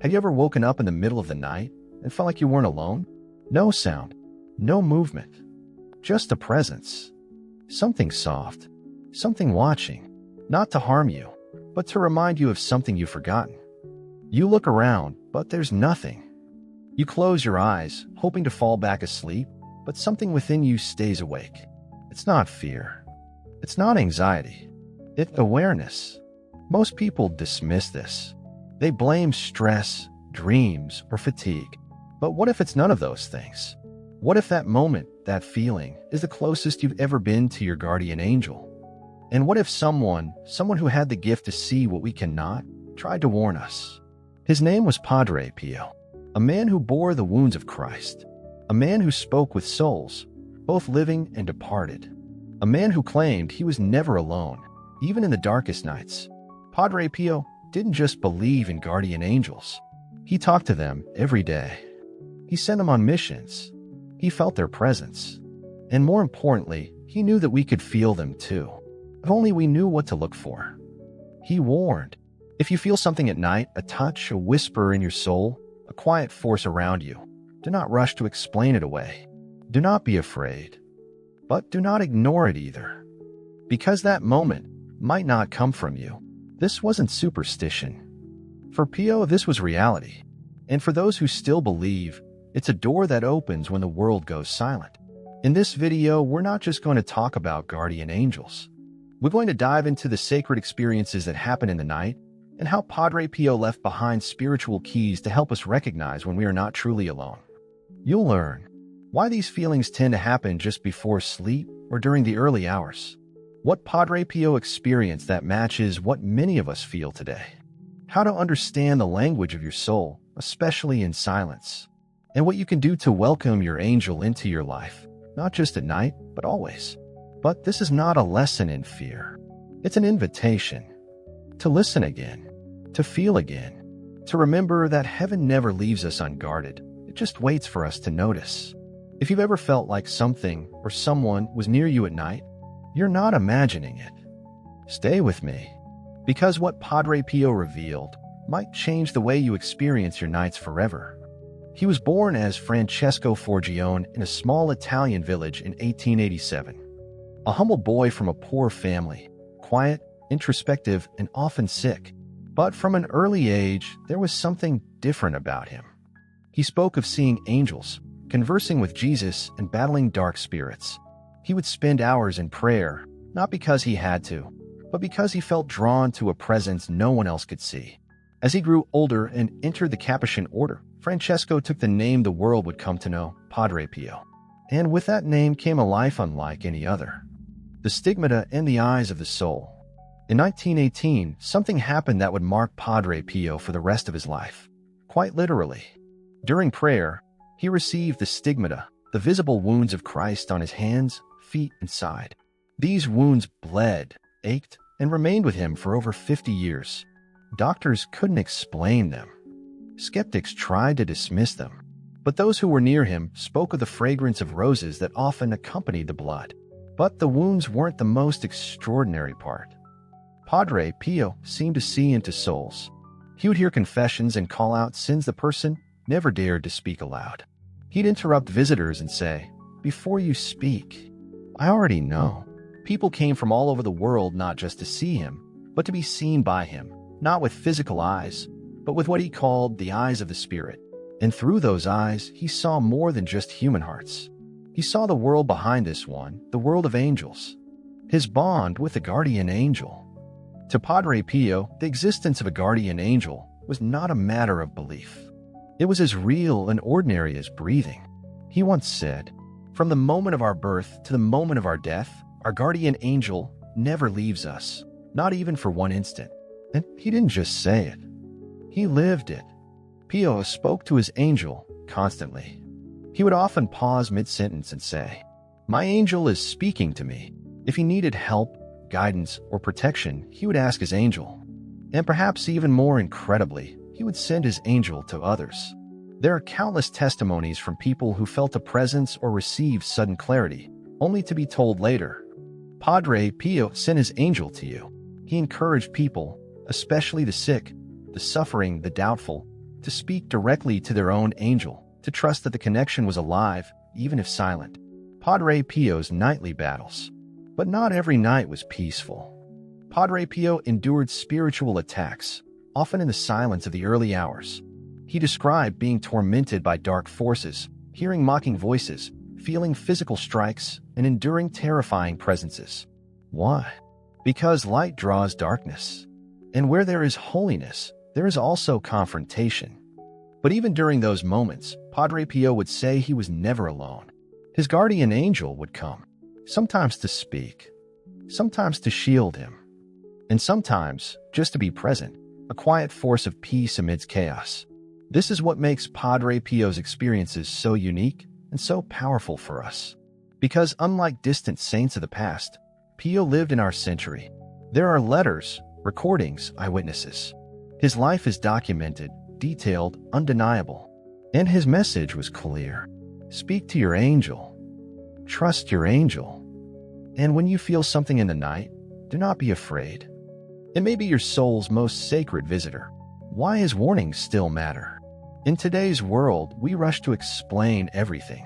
Have you ever woken up in the middle of the night and felt like you weren't alone? No sound, no movement, just a presence. Something soft, something watching, not to harm you, but to remind you of something you've forgotten. You look around, but there's nothing. You close your eyes, hoping to fall back asleep, but something within you stays awake. It's not fear. It's not anxiety. It's awareness. Most people dismiss this. They blame stress, dreams, or fatigue. But what if it's none of those things? What if that moment, that feeling, is the closest you've ever been to your guardian angel? And what if someone who had the gift to see what we cannot, tried to warn us? His name was Padre Pio, a man who bore the wounds of Christ, a man who spoke with souls, both living and departed, a man who claimed he was never alone, even in the darkest nights. Padre Pio didn't just believe in guardian angels. He talked to them every day. He sent them on missions. He felt their presence. And more importantly, he knew that we could feel them too, if only we knew what to look for. He warned, if you feel something at night, a touch, a whisper in your soul, a quiet force around you, do not rush to explain it away. Do not be afraid. But do not ignore it either, because that moment might not come from you. This wasn't superstition. For Pio, this was reality. And for those who still believe, it's a door that opens when the world goes silent. In this video, we're not just going to talk about guardian angels. We're going to dive into the sacred experiences that happen in the night and how Padre Pio left behind spiritual keys to help us recognize when we are not truly alone. You'll learn why these feelings tend to happen just before sleep or during the early hours. What Padre Pio experienced that matches what many of us feel today. How to understand the language of your soul, especially in silence. And what you can do to welcome your angel into your life, not just at night, but always. But this is not a lesson in fear. It's an invitation to listen again, to feel again, to remember that heaven never leaves us unguarded. It just waits for us to notice. If you've ever felt like something or someone was near you at night, you're not imagining it. Stay with me, because what Padre Pio revealed might change the way you experience your nights forever. He was born as Francesco Forgione in a small Italian village in 1887. A humble boy from a poor family, quiet, introspective, and often sick. But from an early age, there was something different about him. He spoke of seeing angels, conversing with Jesus, and battling dark spirits. He would spend hours in prayer, not because he had to, but because he felt drawn to a presence no one else could see. As he grew older and entered the Capuchin order, Francesco took the name the world would come to know, Padre Pio. And with that name came a life unlike any other. The stigmata in the eyes of the soul. In 1918, something happened that would mark Padre Pio for the rest of his life. Quite literally. During prayer, he received the stigmata, the visible wounds of Christ on his hands, feet, and side. These wounds bled, ached, and remained with him for over 50 years. Doctors couldn't explain them. Skeptics tried to dismiss them. But those who were near him spoke of the fragrance of roses that often accompanied the blood. But the wounds weren't the most extraordinary part. Padre Pio seemed to see into souls. He would hear confessions and call out sins the person never dared to speak aloud. He'd interrupt visitors and say, "Before you speak, I already know." People came from all over the world not just to see him, but to be seen by him, not with physical eyes, but with what he called the eyes of the Spirit. And through those eyes, he saw more than just human hearts. He saw the world behind this one, the world of angels. His bond with the guardian angel. To Padre Pio, the existence of a guardian angel was not a matter of belief. It was as real and ordinary as breathing. He once said, "From the moment of our birth to the moment of our death, our guardian angel never leaves us, not even for one instant." And he didn't just say it. He lived it. Pio spoke to his angel constantly. He would often pause mid-sentence and say, "My angel is speaking to me." If he needed help, guidance, or protection, he would ask his angel. And perhaps even more incredibly, he would send his angel to others. There are countless testimonies from people who felt a presence or received sudden clarity, only to be told later, "Padre Pio sent his angel to you." He encouraged people, especially the sick, the suffering, the doubtful, to speak directly to their own angel, to trust that the connection was alive, even if silent. Padre Pio's nightly battles. But not every night was peaceful. Padre Pio endured spiritual attacks, often in the silence of the early hours. He described being tormented by dark forces, hearing mocking voices, feeling physical strikes, and enduring terrifying presences. Why? Because light draws darkness. And where there is holiness, there is also confrontation. But even during those moments, Padre Pio would say he was never alone. His guardian angel would come, sometimes to speak, sometimes to shield him, and sometimes just to be present, a quiet force of peace amidst chaos. This is what makes Padre Pio's experiences so unique and so powerful for us. Because unlike distant saints of the past, Pio lived in our century. There are letters, recordings, eyewitnesses. His life is documented, detailed, undeniable. And his message was clear. Speak to your angel. Trust your angel. And when you feel something in the night, do not be afraid. It may be your soul's most sacred visitor. Why his warnings still matter? In today's world, we rush to explain everything.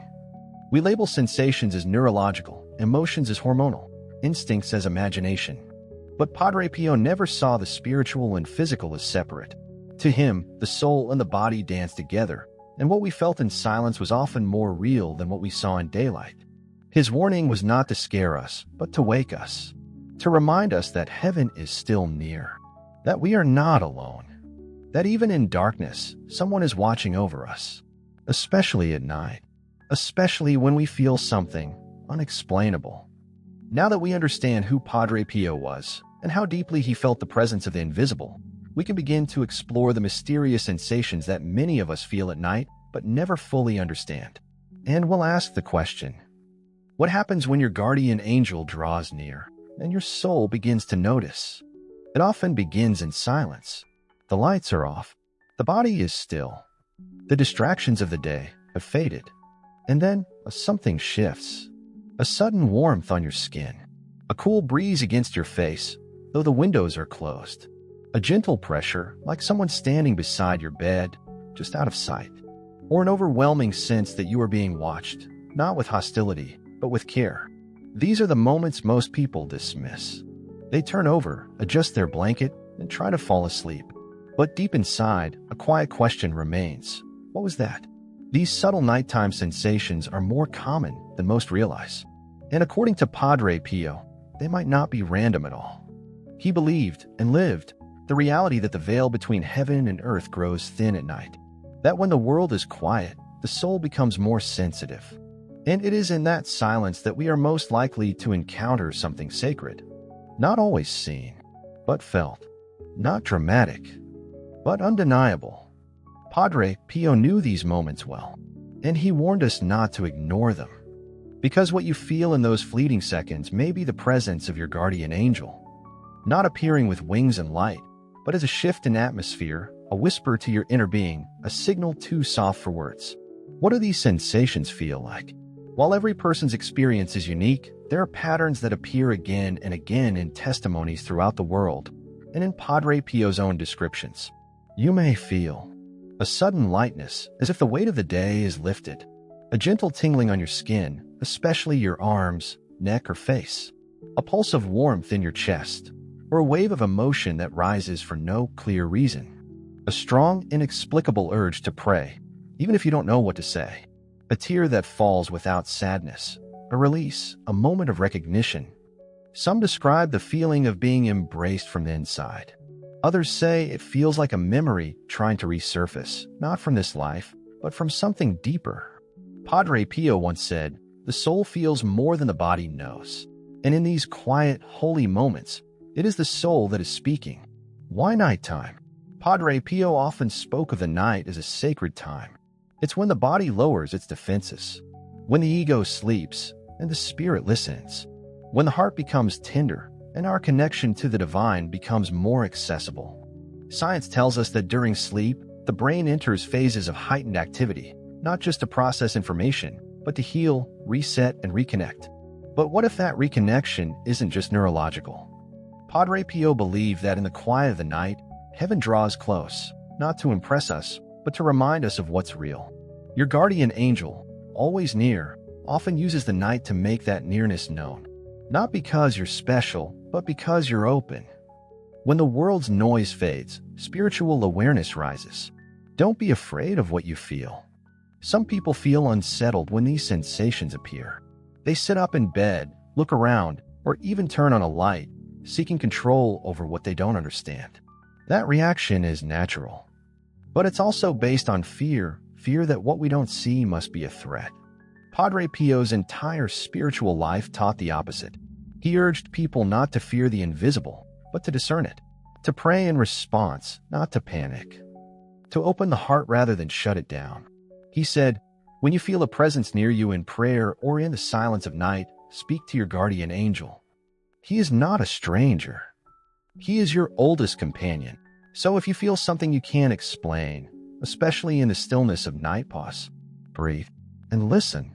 We label sensations as neurological, emotions as hormonal, instincts as imagination. But Padre Pio never saw the spiritual and physical as separate. To him, the soul and the body danced together, and what we felt in silence was often more real than what we saw in daylight. His warning was not to scare us, but to wake us, to remind us that heaven is still near, that we are not alone, that even in darkness, someone is watching over us, especially at night, especially when we feel something unexplainable. Now that we understand who Padre Pio was and how deeply he felt the presence of the invisible, we can begin to explore the mysterious sensations that many of us feel at night but never fully understand. And we'll ask the question, what happens when your guardian angel draws near and your soul begins to notice? It often begins in silence. The lights are off. The body is still. The distractions of the day have faded. And then something shifts. A sudden warmth on your skin. A cool breeze against your face, though the windows are closed. A gentle pressure, like someone standing beside your bed, just out of sight. Or an overwhelming sense that you are being watched, not with hostility, but with care. These are the moments most people dismiss. They turn over, adjust their blanket, and try to fall asleep. But deep inside, a quiet question remains. What was that? These subtle nighttime sensations are more common than most realize. And according to Padre Pio, they might not be random at all. He believed and lived the reality that the veil between heaven and earth grows thin at night. That when the world is quiet, the soul becomes more sensitive. And it is in that silence that we are most likely to encounter something sacred. Not always seen, but felt. Not dramatic, but undeniable. Padre Pio knew these moments well, and he warned us not to ignore them. Because what you feel in those fleeting seconds may be the presence of your guardian angel, not appearing with wings and light, but as a shift in atmosphere, a whisper to your inner being, a signal too soft for words. What do these sensations feel like? While every person's experience is unique, there are patterns that appear again and again in testimonies throughout the world, and in Padre Pio's own descriptions. You may feel a sudden lightness, as if the weight of the day is lifted, a gentle tingling on your skin, especially your arms, neck, or face, a pulse of warmth in your chest, or a wave of emotion that rises for no clear reason, a strong, inexplicable urge to pray, even if you don't know what to say, a tear that falls without sadness, a release, a moment of recognition. Some describe the feeling of being embraced from the inside. Others say it feels like a memory trying to resurface, not from this life, but from something deeper. Padre Pio once said, "The soul feels more than the body knows." And in these quiet, holy moments, it is the soul that is speaking. Why nighttime? Padre Pio often spoke of the night as a sacred time. It's when the body lowers its defenses, when the ego sleeps and the spirit listens, when the heart becomes tender and our connection to the divine becomes more accessible. Science tells us that during sleep, the brain enters phases of heightened activity, not just to process information, but to heal, reset, and reconnect. But what if that reconnection isn't just neurological? Padre Pio believed that in the quiet of the night, heaven draws close, not to impress us, but to remind us of what's real. Your guardian angel, always near, often uses the night to make that nearness known. Not because you're special, but because you're open. When the world's noise fades, spiritual awareness rises. Don't be afraid of what you feel. Some people feel unsettled when these sensations appear. They sit up in bed, look around, or even turn on a light, seeking control over what they don't understand. That reaction is natural. But it's also based on fear that what we don't see must be a threat. Padre Pio's entire spiritual life taught the opposite. He urged people not to fear the invisible, but to discern it. To pray in response, not to panic. To open the heart rather than shut it down. He said, when you feel a presence near you in prayer or in the silence of night, speak to your guardian angel. He is not a stranger. He is your oldest companion. So if you feel something you can't explain, especially in the stillness of night, pause, breathe, and listen.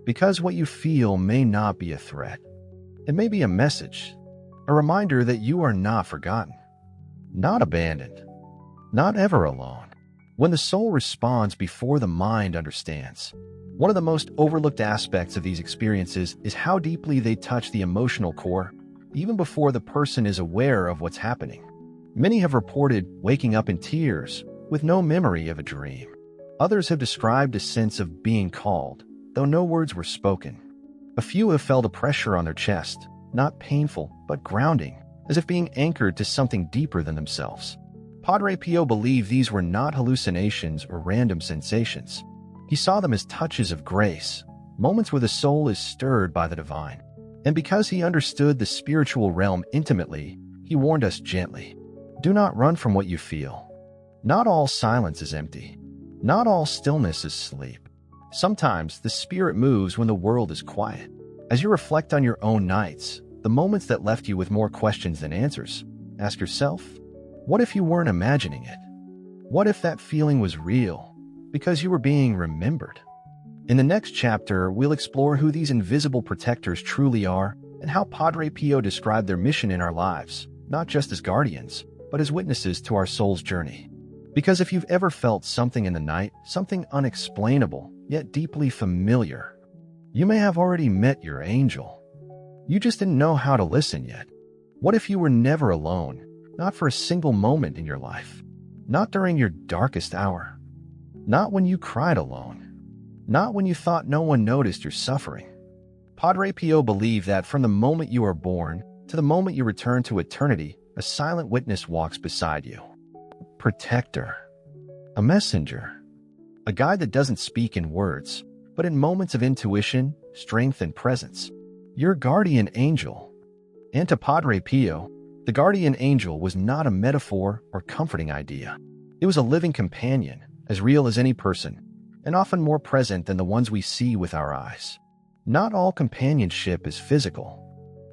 Because what you feel may not be a threat. It may be a message, a reminder that you are not forgotten, not abandoned, not ever alone. When the soul responds before the mind understands, one of the most overlooked aspects of these experiences is how deeply they touch the emotional core, even before the person is aware of what's happening. Many have reported waking up in tears, with no memory of a dream. Others have described a sense of being called, though no words were spoken. A few have felt a pressure on their chest, not painful, but grounding, as if being anchored to something deeper than themselves. Padre Pio believed these were not hallucinations or random sensations. He saw them as touches of grace, moments where the soul is stirred by the divine. And because he understood the spiritual realm intimately, he warned us gently. Do not run from what you feel. Not all silence is empty. Not all stillness is sleep. Sometimes the spirit moves when the world is quiet. As you reflect on your own nights, the moments that left you with more questions than answers, ask yourself, what if you weren't imagining it? What if that feeling was real, because you were being remembered? In the next chapter, we'll explore who these invisible protectors truly are and how Padre Pio described their mission in our lives, not just as guardians, but as witnesses to our soul's journey. Because if you've ever felt something in the night, something unexplainable, yet deeply familiar, you may have already met your angel. You just didn't know how to listen yet. What if you were never alone, not for a single moment in your life? Not during your darkest hour. Not when you cried alone. Not when you thought no one noticed your suffering. Padre Pio believed that from the moment you are born to the moment you return to eternity, a silent witness walks beside you. Protector. A messenger. A guide that doesn't speak in words, but in moments of intuition, strength, and presence. Your guardian angel. And to Padre Pio, the guardian angel was not a metaphor or comforting idea. It was a living companion, as real as any person, and often more present than the ones we see with our eyes. Not all companionship is physical.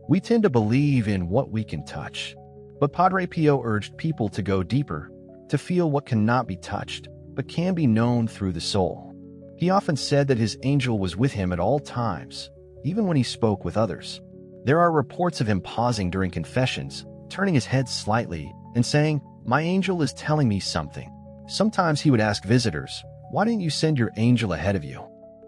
We tend to believe in what we can touch. But Padre Pio urged people to go deeper, to feel what cannot be touched, but can be known through the soul. He often said that his angel was with him at all times, even when he spoke with others. There are reports of him pausing during confessions, turning his head slightly, and saying, "My angel is telling me something." Sometimes he would ask visitors, "Why didn't you send your angel ahead of you?"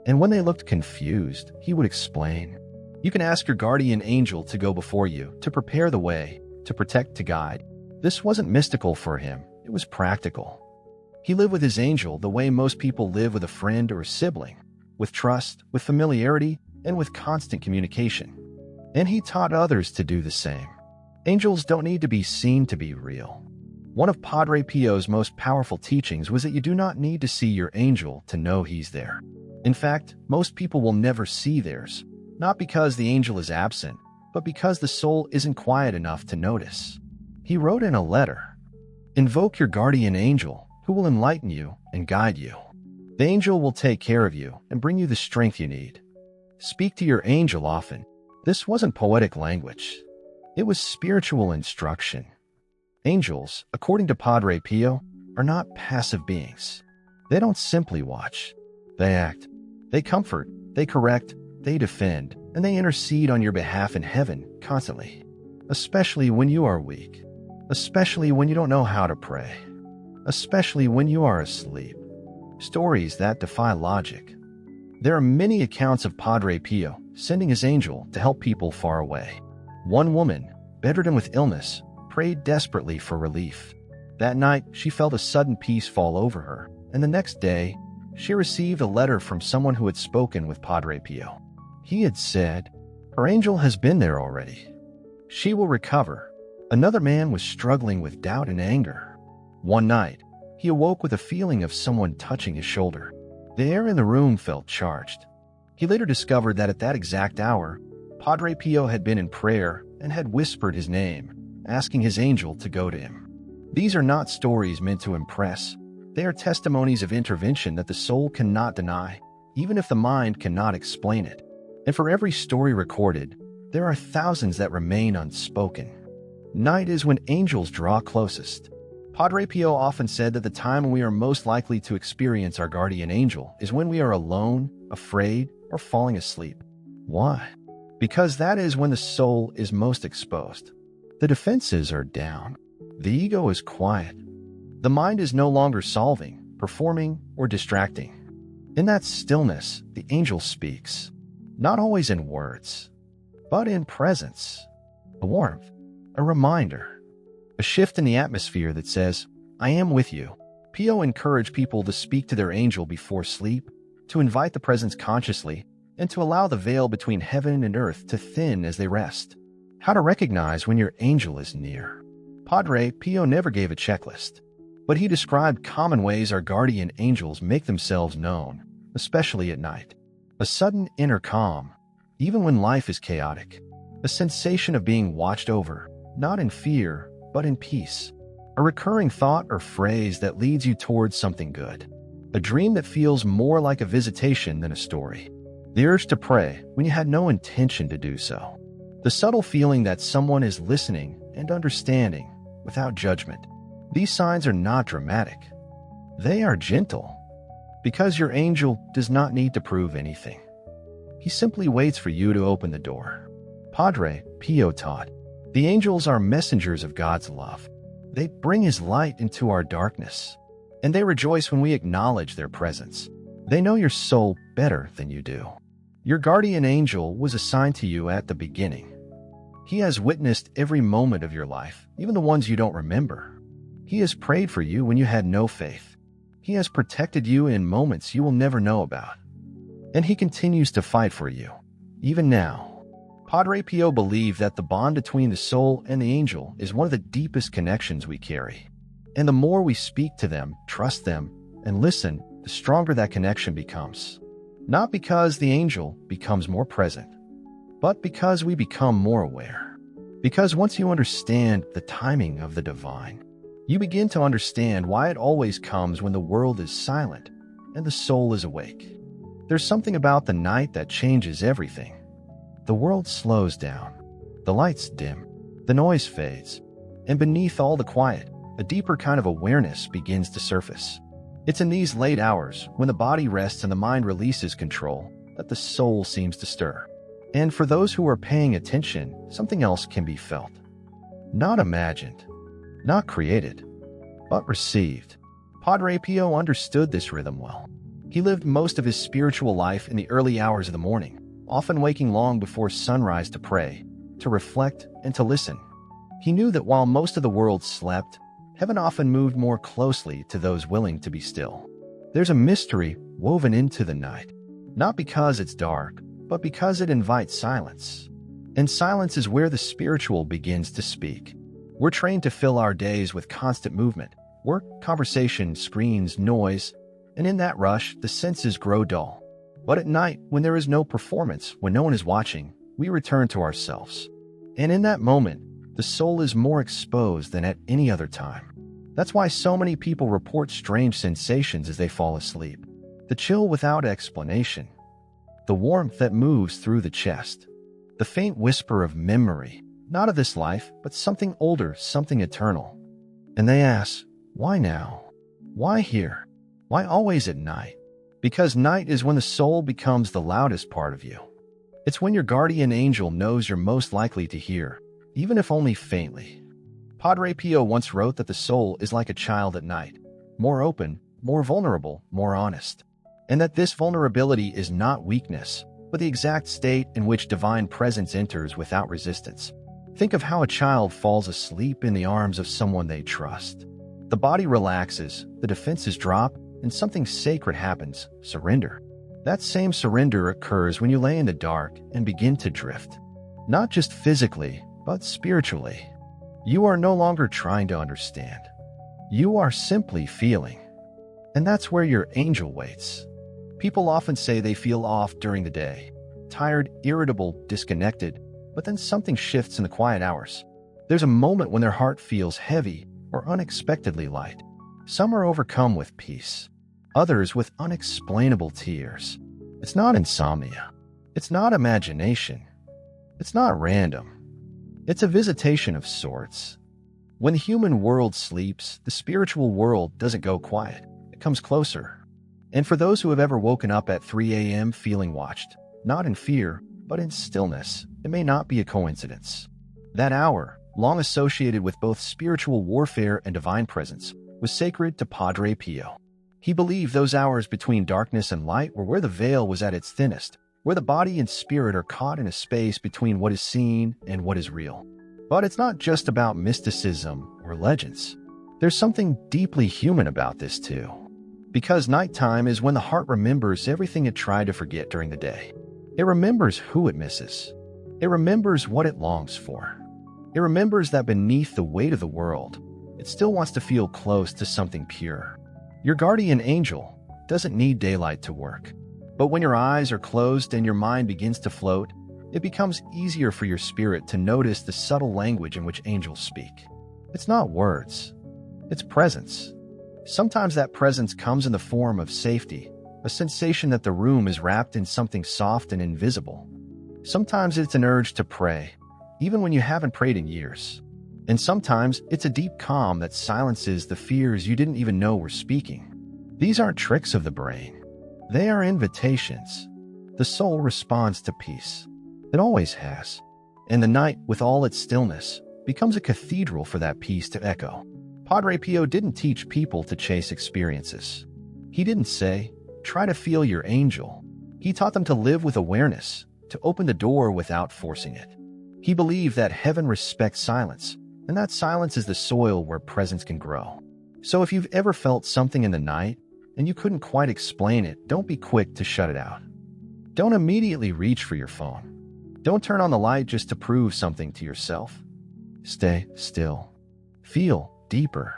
And when they looked confused, he would explain, "You can ask your guardian angel to go before you, to prepare the way, to protect, to guide." This wasn't mystical for him, it was practical. He lived with his angel the way most people live with a friend or a sibling, with trust, with familiarity, and with constant communication. And he taught others to do the same. Angels don't need to be seen to be real. One of Padre Pio's most powerful teachings was that you do not need to see your angel to know he's there. In fact, most people will never see theirs, not because the angel is absent, but because the soul isn't quiet enough to notice. He wrote in a letter, "Invoke your guardian angel, who will enlighten you and guide you. The angel will take care of you and bring you the strength you need. Speak to your angel often." This wasn't poetic language. It was spiritual instruction. Angels, according to Padre Pio, are not passive beings. They don't simply watch. They act. They comfort. They correct. They defend. And they intercede on your behalf in heaven constantly. Especially when you are weak. Especially when you don't know how to pray. Especially when you are asleep. stories that defy logic. There are many accounts of Padre Pio sending his angel to help people far away. One woman, bedridden with illness, prayed desperately for relief. That night, she felt a sudden peace fall over her, and the next day, she received a letter from someone who had spoken with Padre Pio. He had said, "Her angel has been there already. She will recover." Another man was struggling with doubt and anger. One night, he awoke with a feeling of someone touching his shoulder. The air in the room felt charged. He later discovered that at that exact hour, Padre Pio had been in prayer and had whispered his name, asking his angel to go to him. These are not stories meant to impress. They are testimonies of intervention that the soul cannot deny, even if the mind cannot explain it. And for every story recorded, there are thousands that remain unspoken. Night is when angels draw closest. Padre Pio often said that the time when we are most likely to experience our guardian angel is when we are alone, afraid, or falling asleep. Why? Because that is when the soul is most exposed. The defenses are down. The ego is quiet. The mind is no longer solving, performing, or distracting. In that stillness, the angel speaks, not always in words, but in presence, a warmth, a reminder, a shift in the atmosphere that says, "I am with you." Pio encouraged people to speak to their angel before sleep, to invite the presence consciously, and to allow the veil between heaven and earth to thin as they rest. How to recognize when your angel is near. Padre Pio never gave a checklist, but he described common ways our guardian angels make themselves known, especially at night. A sudden inner calm, even when life is chaotic. A sensation of being watched over, not in fear, but in peace. A recurring thought or phrase that leads you towards something good. A dream that feels more like a visitation than a story. The urge to pray when you had no intention to do so. The subtle feeling that someone is listening and understanding without judgment. These signs are not dramatic. They are gentle. Because your angel does not need to prove anything. He simply waits for you to open the door. Padre Pio taught, the angels are messengers of God's love. They bring His light into our darkness, and they rejoice when we acknowledge their presence. They know your soul better than you do. Your guardian angel was assigned to you at the beginning. He has witnessed every moment of your life, even the ones you don't remember. He has prayed for you when you had no faith. He has protected you in moments you will never know about. And He continues to fight for you, even now. Padre Pio believed that the bond between the soul and the angel is one of the deepest connections we carry. And the more we speak to them, trust them, and listen, the stronger that connection becomes. Not because the angel becomes more present, but because we become more aware. Because once you understand the timing of the divine, you begin to understand why it always comes when the world is silent and the soul is awake. There's something about the night that changes everything. The world slows down. The lights dim. The noise fades. And beneath all the quiet, a deeper kind of awareness begins to surface. It's in these late hours, when the body rests and the mind releases control, that the soul seems to stir. And for those who are paying attention, something else can be felt. Not imagined, not created, but received. Padre Pio understood this rhythm well. He lived most of his spiritual life in the early hours of the morning, often waking long before sunrise to pray, to reflect, and to listen. He knew that while most of the world slept, heaven often moved more closely to those willing to be still. There's a mystery woven into the night, not because it's dark, but because it invites silence. And silence is where the spiritual begins to speak. We're trained to fill our days with constant movement, work, conversation, screens, noise, and in that rush, the senses grow dull. But at night, when there is no performance, when no one is watching, we return to ourselves. And in that moment, the soul is more exposed than at any other time. That's why so many people report strange sensations as they fall asleep. The chill without explanation. The warmth that moves through the chest. The faint whisper of memory, not of this life, but something older, something eternal. And they ask, why now? Why here? Why always at night? Because night is when the soul becomes the loudest part of you. It's when your guardian angel knows you're most likely to hear, even if only faintly. Padre Pio once wrote that the soul is like a child at night, more open, more vulnerable, more honest. And that this vulnerability is not weakness, but the exact state in which divine presence enters without resistance. Think of how a child falls asleep in the arms of someone they trust. The body relaxes, the defenses drop, and something sacred happens: surrender. That same surrender occurs when you lay in the dark and begin to drift. Not just physically, but spiritually. You are no longer trying to understand. You are simply feeling. And that's where your angel waits. People often say they feel off during the day, tired, irritable, disconnected, but then something shifts in the quiet hours. There's a moment when their heart feels heavy or unexpectedly light. Some are overcome with peace, others with unexplainable tears. It's not insomnia. It's not imagination. It's not random. It's a visitation of sorts. When the human world sleeps, the spiritual world doesn't go quiet. It comes closer. And for those who have ever woken up at 3 a.m. feeling watched, not in fear, but in stillness, it may not be a coincidence. That hour, long associated with both spiritual warfare and divine presence, was sacred to Padre Pio. He believed those hours between darkness and light were where the veil was at its thinnest, where the body and spirit are caught in a space between what is seen and what is real. But it's not just about mysticism or legends. There's something deeply human about this too. Because nighttime is when the heart remembers everything it tried to forget during the day. It remembers who it misses. It remembers what it longs for. It remembers that beneath the weight of the world, it still wants to feel close to something pure. Your guardian angel doesn't need daylight to work. But when your eyes are closed and your mind begins to float, it becomes easier for your spirit to notice the subtle language in which angels speak. It's not words. It's presence. Sometimes that presence comes in the form of safety, a sensation that the room is wrapped in something soft and invisible. Sometimes it's an urge to pray, even when you haven't prayed in years. And sometimes it's a deep calm that silences the fears you didn't even know were speaking. These aren't tricks of the brain. They are invitations. The soul responds to peace. It always has. And the night, with all its stillness, becomes a cathedral for that peace to echo. Padre Pio didn't teach people to chase experiences. He didn't say, try to feel your angel. He taught them to live with awareness, to open the door without forcing it. He believed that heaven respects silence, and that silence is the soil where presence can grow. So if you've ever felt something in the night, and you couldn't quite explain it, don't be quick to shut it out. Don't immediately reach for your phone. Don't turn on the light just to prove something to yourself. Stay still. Feel deeper.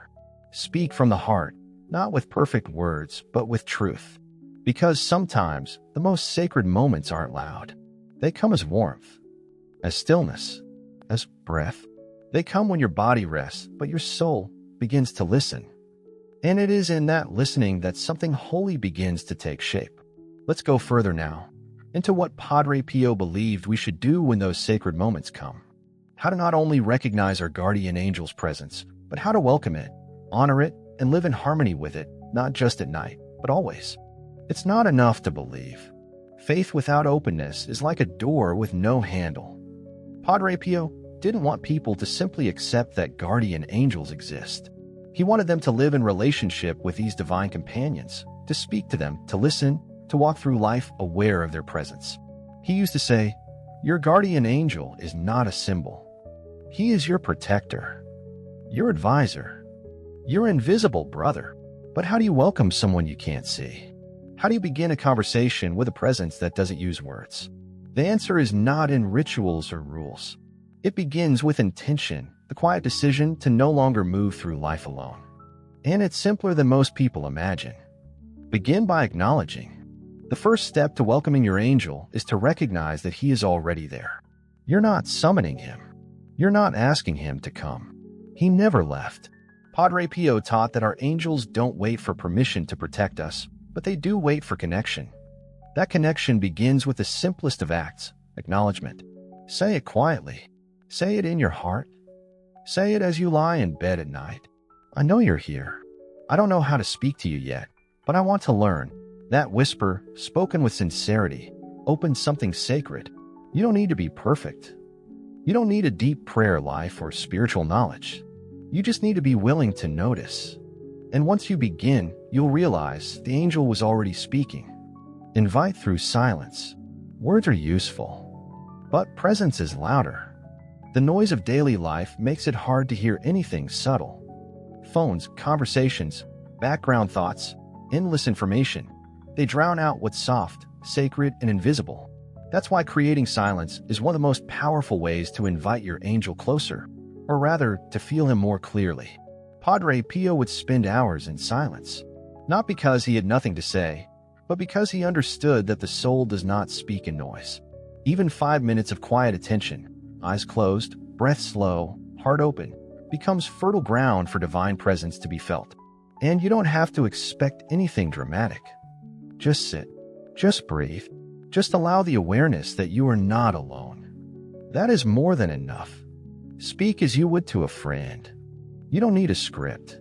Speak from the heart, not with perfect words, but with truth. Because sometimes the most sacred moments aren't loud. They come as warmth, as stillness, as breath. They come when your body rests, but your soul begins to listen. And it is in that listening that something holy begins to take shape. Let's go further now, into what Padre Pio believed we should do when those sacred moments come. How to not only recognize our guardian angel's presence, but how to welcome it, honor it, and live in harmony with it, not just at night, but always. It's not enough to believe. Faith without openness is like a door with no handle. Padre Pio didn't want people to simply accept that guardian angels exist. He wanted them to live in relationship with these divine companions, to speak to them, to listen, to walk through life aware of their presence. He used to say, your guardian angel is not a symbol. He is your protector, your advisor, your invisible brother. But how do you welcome someone you can't see? How do you begin a conversation with a presence that doesn't use words? The answer is not in rituals or rules. It begins with intention, the quiet decision to no longer move through life alone. And it's simpler than most people imagine. Begin by acknowledging. The first step to welcoming your angel is to recognize that he is already there. You're not summoning him. You're not asking him to come. He never left. Padre Pio taught that our angels don't wait for permission to protect us, but they do wait for connection. That connection begins with the simplest of acts, acknowledgement. Say it quietly. Say it in your heart. Say it as you lie in bed at night. I know you're here. I don't know how to speak to you yet, but I want to learn. That whisper, spoken with sincerity, opens something sacred. You don't need to be perfect. You don't need a deep prayer life or spiritual knowledge. You just need to be willing to notice. And once you begin, you'll realize the angel was already speaking. Invite through silence. Words are useful, but presence is louder. The noise of daily life makes it hard to hear anything subtle. Phones, conversations, background thoughts, endless information. They drown out what's soft, sacred, and invisible. That's why creating silence is one of the most powerful ways to invite your angel closer, or rather, to feel him more clearly. Padre Pio would spend hours in silence, not because he had nothing to say, but because he understood that the soul does not speak in noise. Even 5 minutes of quiet attention, eyes closed, breath slow, heart open, becomes fertile ground for divine presence to be felt. And you don't have to expect anything dramatic. Just sit, just breathe, just allow the awareness that you are not alone. That is more than enough. Speak as you would to a friend. You don't need a script.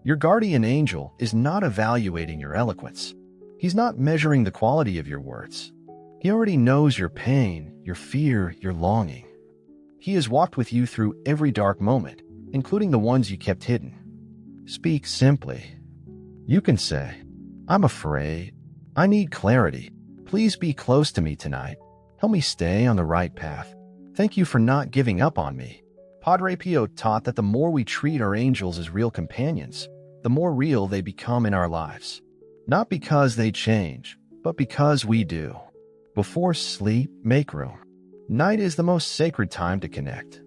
Your guardian angel is not evaluating your eloquence. He's not measuring the quality of your words. He already knows your pain, your fear, your longing. He has walked with you through every dark moment, including the ones you kept hidden. Speak simply. You can say, "I'm afraid. I need clarity. Please be close to me tonight. Help me stay on the right path. Thank you for not giving up on me." Padre Pio taught that the more we treat our angels as real companions, the more real they become in our lives. Not because they change, but because we do. Before sleep, make room. Night is the most sacred time to connect.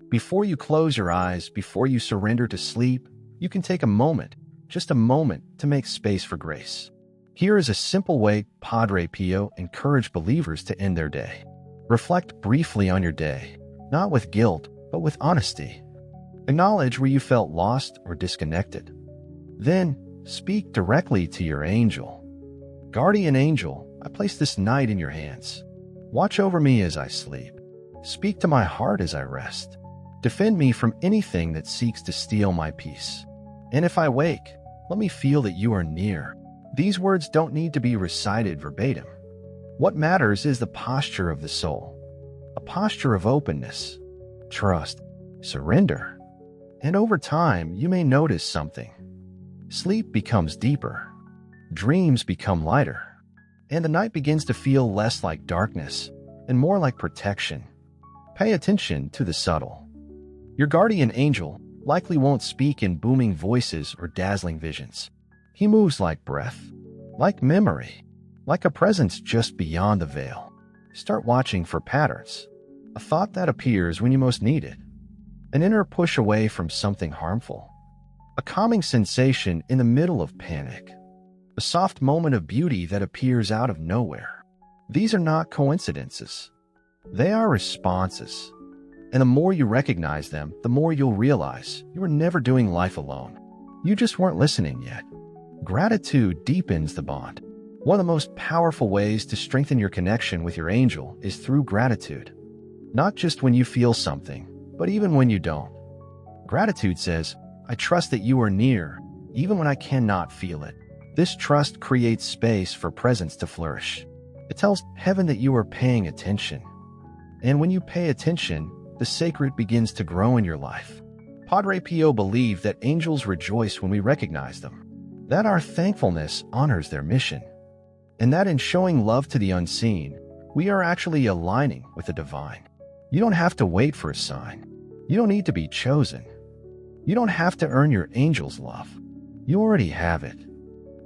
Before you close your eyes, before you surrender to sleep, you can take a moment, just a moment, to make space for grace. Here is a simple way Padre Pio encouraged believers to end their day. Reflect briefly on your day, not with guilt, but with honesty. Acknowledge where you felt lost or disconnected. Then, speak directly to your angel. Guardian angel, I place this night in your hands. Watch over me as I sleep. Speak to my heart as I rest. Defend me from anything that seeks to steal my peace. And if I wake, let me feel that you are near. These words don't need to be recited verbatim. What matters is the posture of the soul. A posture of openness, trust, surrender. And over time, you may notice something. Sleep becomes deeper. Dreams become lighter. And the night begins to feel less like darkness and more like protection. Pay attention to the subtle. Your guardian angel likely won't speak in booming voices or dazzling visions. He moves like breath, like memory, like a presence just beyond the veil. Start watching for patterns. A thought that appears when you most need it. An inner push away from something harmful. A calming sensation in the middle of panic. A soft moment of beauty that appears out of nowhere. These are not coincidences. They are responses. And the more you recognize them, the more you'll realize you were never doing life alone. You just weren't listening yet. Gratitude deepens the bond. One of the most powerful ways to strengthen your connection with your angel is through gratitude. Not just when you feel something, but even when you don't. Gratitude says, I trust that you are near, even when I cannot feel it. This trust creates space for presence to flourish. It tells heaven that you are paying attention. And when you pay attention, the sacred begins to grow in your life. Padre Pio believed that angels rejoice when we recognize them, that our thankfulness honors their mission, and that in showing love to the unseen, we are actually aligning with the divine. You don't have to wait for a sign. You don't need to be chosen. You don't have to earn your angel's love. You already have it.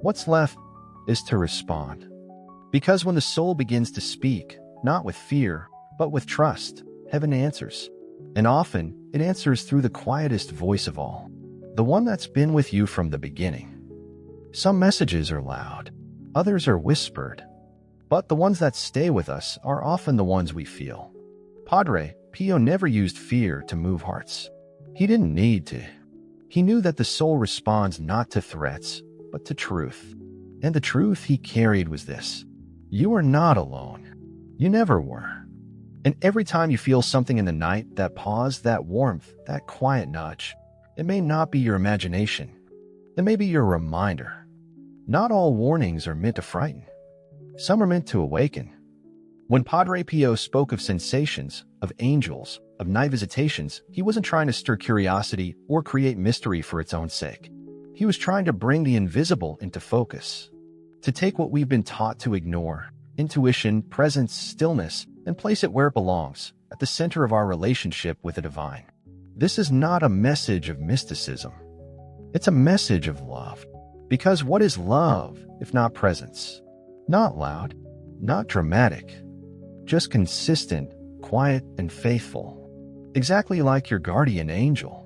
What's left is to respond. Because when the soul begins to speak, not with fear, but with trust, heaven answers. And often, it answers through the quietest voice of all, the one that's been with you from the beginning. Some messages are loud, others are whispered, but the ones that stay with us are often the ones we feel. Padre Pio never used fear to move hearts. He didn't need to. He knew that the soul responds not to threats, but to truth. And the truth he carried was this: you are not alone. You never were. And every time you feel something in the night, that pause, that warmth, that quiet nudge, it may not be your imagination. It may be your reminder. Not all warnings are meant to frighten. Some are meant to awaken. When Padre Pio spoke of sensations, of angels, of night visitations, he wasn't trying to stir curiosity or create mystery for its own sake. He was trying to bring the invisible into focus, to take what we've been taught to ignore, intuition, presence, stillness, and place it where it belongs, at the center of our relationship with the divine. This is not a message of mysticism. It's a message of love. Because what is love if not presence? Not loud, not dramatic, just consistent, quiet, and faithful. Exactly like your guardian angel.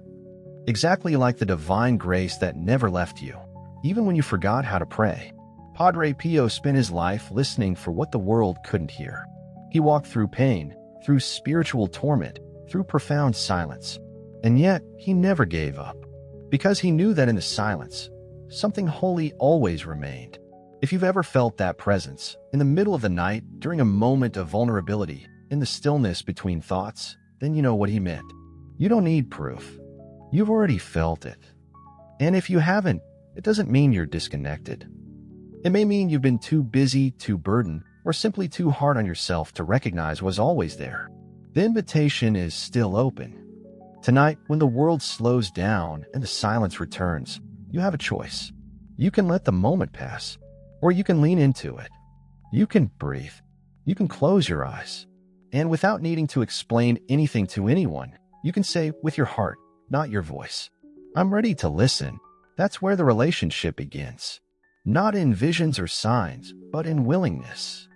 Exactly like the divine grace that never left you, even when you forgot how to pray. Padre Pio spent his life listening for what the world couldn't hear. He walked through pain, through spiritual torment, through profound silence. And yet, he never gave up. Because he knew that in the silence, something holy always remained. If you've ever felt that presence, in the middle of the night, during a moment of vulnerability, in the stillness between thoughts, then you know what he meant. You don't need proof. You've already felt it. And if you haven't, it doesn't mean you're disconnected. It may mean you've been too busy, too burdened, or simply too hard on yourself to recognize what's always there. The invitation is still open. Tonight, when the world slows down and the silence returns, you have a choice. You can let the moment pass, or you can lean into it. You can breathe. You can close your eyes. And without needing to explain anything to anyone, you can say with your heart, not your voice, I'm ready to listen. That's where the relationship begins. Not in visions or signs, but in willingness.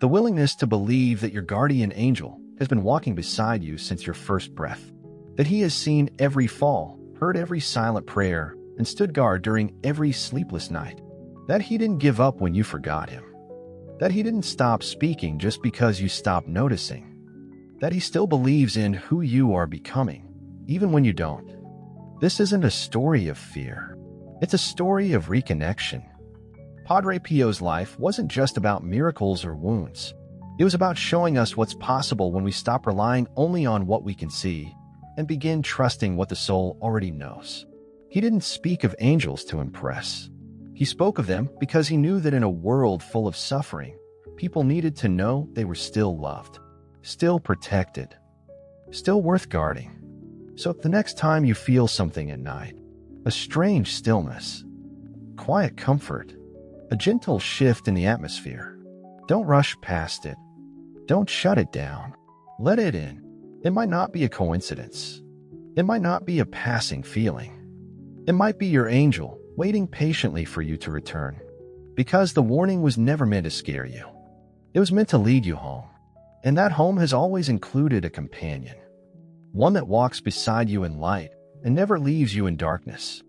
The willingness to believe that your guardian angel has been walking beside you since your first breath. That he has seen every fall, heard every silent prayer, and stood guard during every sleepless night. That he didn't give up when you forgot him. That he didn't stop speaking just because you stopped noticing. That he still believes in who you are becoming, even when you don't. This isn't a story of fear. It's a story of reconnection. Padre Pio's life wasn't just about miracles or wounds. It was about showing us what's possible when we stop relying only on what we can see and begin trusting what the soul already knows. He didn't speak of angels to impress. He spoke of them because he knew that in a world full of suffering, people needed to know they were still loved, still protected, still worth guarding. So the next time you feel something at night, a strange stillness, quiet comfort, a gentle shift in the atmosphere, don't rush past it. Don't shut it down. Let it in. It might not be a coincidence. It might not be a passing feeling. It might be your angel waiting patiently for you to return. Because the warning was never meant to scare you. It was meant to lead you home. And that home has always included a companion. One that walks beside you in light and never leaves you in darkness.